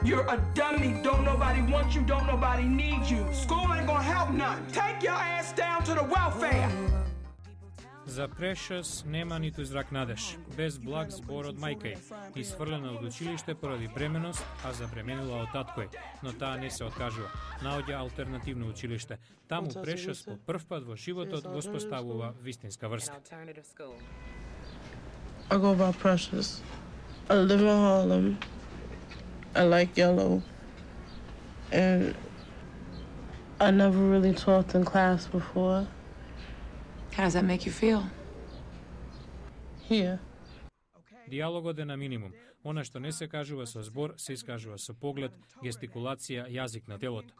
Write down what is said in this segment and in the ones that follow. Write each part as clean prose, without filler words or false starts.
You're a dummy. Don't nobody want you. Don't nobody need you. School ain't gonna help none. Take your ass down to the welfare. За Precious нема ниту зрак надеж, без благ збор од мајка ѝ, исфрлена од училиште поради бременост, а забременила од татко ѝ, но таа не се откажува. Наоѓа алтернативно училиште. Таму Precious по прв пат во животот го споставува вистинска врска. I go by Precious. I live in Harlem. I like yellow. And I never really talked in class before. How does that make you feel? Here. Диалогот е на минимум. Она што не се кажува со збор, се искажува со поглед, гестикулација, јазик на телото.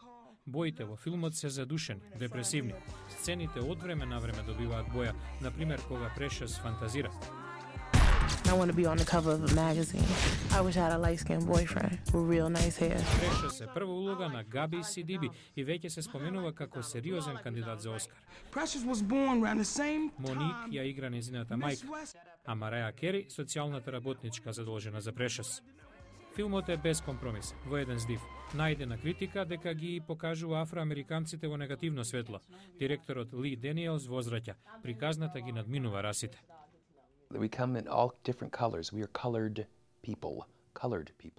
Боите во филмот се задушени, депресивни. Сцените од време на време добиваат боја, например кога Precious фантазира. I want to be on the cover of a magazine. I wish I had a light-skinned boyfriend with real nice hair. Precious е прва улога на Габи Сидиби и веќе се споменува како сериозен кандидат за Оскар. Precious was born around the same Моник ја игра незината мајка, а Мараја Кери социјалната работничка задолжена за Precious. Филмот е без компромис, во еден здив. Најдена критика дека ги покажува афроамериканците во негативно светло. Директорот Ли Даниелс возвраќа, приказната ги надминува расите. We come in all different colors. We are colored people.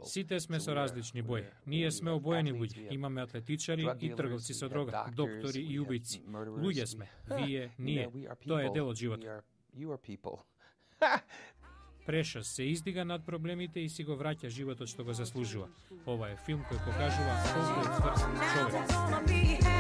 Сите сме со различни бои. Ние сме обоени луѓе. Имаме атлетичари и трговци со дрога, доктори и убијци. Луѓе сме. Вие, ние. Тоа е дел од животот. Precious се издига над проблемите и си го враќа животот што го заслужува. Ова е филм кој покажува колку е цврст човек.